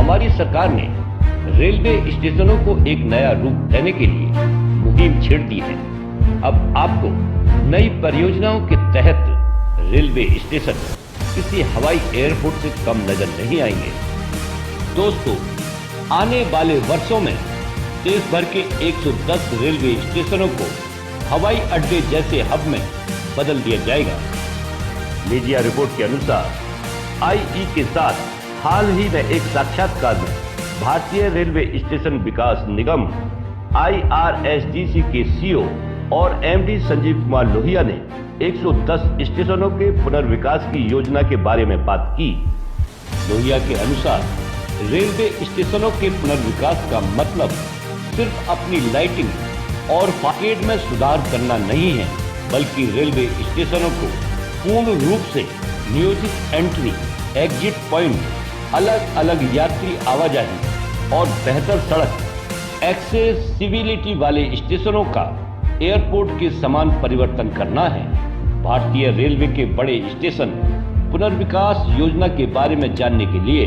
हमारी सरकार ने रेलवे स्टेशनों को एक नया रूप देने के लिए मुहिम छेड़ दी है। अब आपको नई परियोजनाओं के तहत रेलवे स्टेशन किसी हवाई एयरपोर्ट से कम नजर नहीं आएंगे। दोस्तों, आने वाले वर्षों में देश भर के 110 रेलवे स्टेशनों को हवाई अड्डे जैसे हब में बदल दिया जाएगा। मीडिया रिपोर्ट के अनुसार आईई के साथ हाल ही में एक साक्षात्कार में भारतीय रेलवे स्टेशन विकास निगम IRSDC के CEO और MD संजीव कुमार लोहिया ने 110 स्टेशनों के पुनर्विकास की योजना के बारे में बात की। लोहिया के अनुसार रेलवे स्टेशनों के पुनर्विकास का मतलब सिर्फ अपनी लाइटिंग और फाकेट में सुधार करना नहीं है, बल्कि रेलवे स्टेशनों को पूर्ण रूप से नियोजित एंट्री एग्जिट पॉइंट, अलग अलग यात्री आवाजाही और बेहतर सड़क एक्सेसिबिलिटी वाले स्टेशनों का एयरपोर्ट के समान परिवर्तन करना है। भारतीय रेलवे के बड़े स्टेशन पुनर्विकास योजना के बारे में जानने के लिए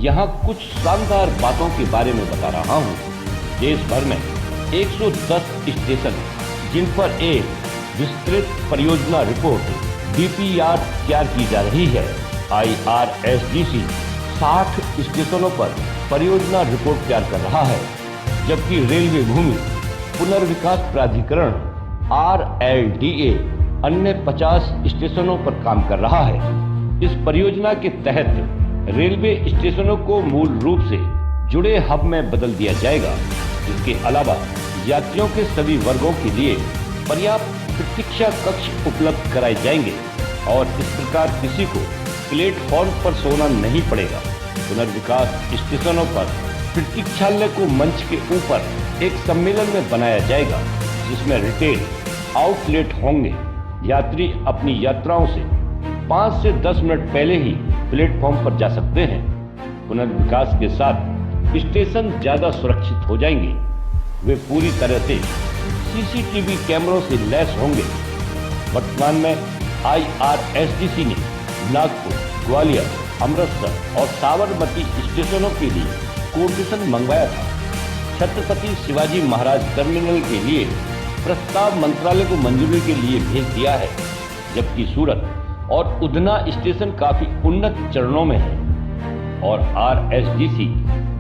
यहाँ कुछ शानदार बातों के बारे में बता रहा हूँ। देश भर में 110 स्टेशन जिन पर एक विस्तृत परियोजना रिपोर्ट DPR तैयार की जा रही है। IRSDC 60 स्टेशनों पर परियोजना रिपोर्ट तैयार कर रहा है, जबकि रेलवे भूमि पुनर्विकास प्राधिकरण RLDA अन्य 50 स्टेशनों पर काम कर रहा है। इस परियोजना के तहत रेलवे स्टेशनों को मूल रूप से जुड़े हब में बदल दिया जाएगा। इसके अलावा यात्रियों के सभी वर्गों के लिए पर्याप्त प्रतीक्षा कक्ष उपलब्ध कराए जाएंगे और इस प्रकार किसी को प्लेटफॉर्म पर सोना नहीं पड़ेगा। पुनर्विकास स्टेशनों पर प्रतीक्षालय को मंच के ऊपर एक सम्मेलन में बनाया जाएगा, जिसमें रिटेल आउटलेट होंगे। यात्री अपनी यात्राओं से 5 से 10 मिनट पहले ही प्लेटफॉर्म पर जा सकते हैं। पुनर्विकास के साथ स्टेशन ज्यादा सुरक्षित हो जाएंगे। वे पूरी तरह से CCTV कैमरों से लैस होंगे। वर्तमान में IRSDC ने नागपुर, ग्वालियर, अमृतसर और साबरमती स्टेशनों के लिए कोटेशन मंगवाया था। छत्रपति शिवाजी महाराज टर्मिनल के लिए प्रस्ताव मंत्रालय को मंजूरी के लिए भेज दिया है, जबकि सूरत और उधना स्टेशन काफी उन्नत चरणों में है और RSDC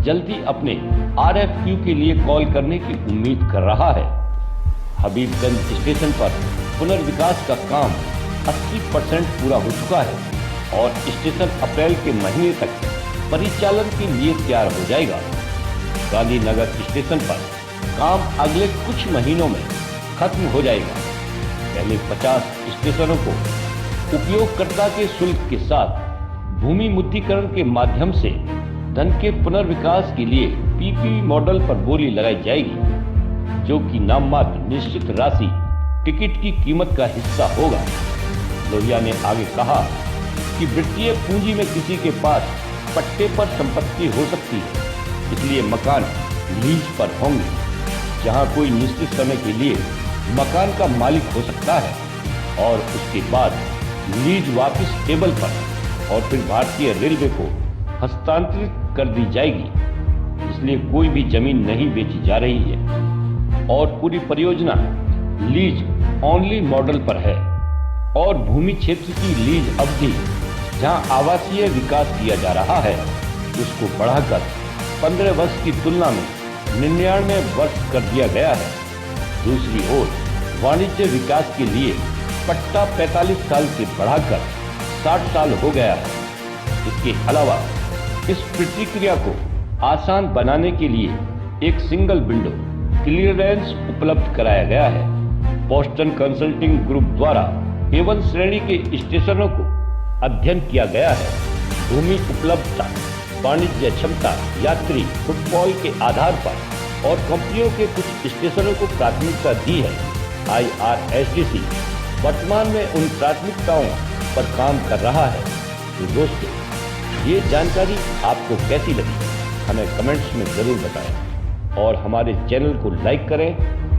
जल्दी अपने RFQ के लिए कॉल करने की उम्मीद कर रहा है। हबीबगंज स्टेशन पर पुनर्विकास का काम 80% पूरा हो चुका है और स्टेशन अप्रैल के महीने तक परिचालन के लिए तैयार हो जाएगा। गांधीनगर स्टेशन पर काम अगले कुछ महीनों में खत्म हो जाएगा। पहले 50 स्टेशनों को उपयोगकर्ता के शुल्क के साथ भूमि मुद्रीकरण के माध्यम से धन के पुनर्विकास के लिए PPP मॉडल पर बोली लगाई जाएगी, जो कि नाममात्र निश्चित राशि टिकट की कीमत का हिस्सा होगा। लोहिया ने आगे कहा कि वित्तीय पूंजी में किसी के पास पट्टे पर संपत्ति हो सकती है, इसलिए मकान लीज पर होंगे, जहां कोई निश्चित समय के लिए मकान का मालिक हो सकता है और उसके बाद लीज वापस टेबल पर और फिर भारतीय रेलवे को हस्तांतरित कर दी जाएगी। इसलिए कोई भी जमीन नहीं बेची जा रही है और पूरी परियोजना लीज ओनली मॉडल पर है और भूमि क्षेत्र की लीज अवधि जहां आवासीय विकास किया जा रहा है, उसको बढ़ाकर 15 वर्ष की तुलना में 99 वर्ष कर दिया गया है। दूसरी ओर वाणिज्य विकास के लिए पट्टा 45 साल से बढ़ाकर 60 साल हो गया है। इसके अलावा इस प्रक्रिया को आसान बनाने के लिए एक सिंगल विंडो क्लियरेंस उपलब्ध कराया गया है। बोस्टन कंसल्टिंग ग्रुप द्वारा A1 श्रेणी के स्टेशनों को अध्ययन किया गया है। भूमि उपलब्धता, वाणिज्य क्षमता, यात्री फुटफॉल के आधार पर और कंपनियों के कुछ स्टेशनों को प्राथमिकता दी है। IRSDC वर्तमान में उन प्राथमिकताओं पर काम कर रहा है। तो दोस्तों, ये जानकारी आपको कैसी लगी हमें कमेंट्स में जरूर बताएं और हमारे चैनल को लाइक करें,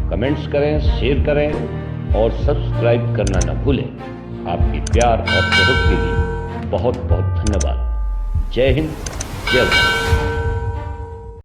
कमेंट्स करें, शेयर करें और सब्सक्राइब करना न भूलें। आपके प्यार और सहयोग के लिए बहुत बहुत धन्यवाद। जय हिंद, जय भारत।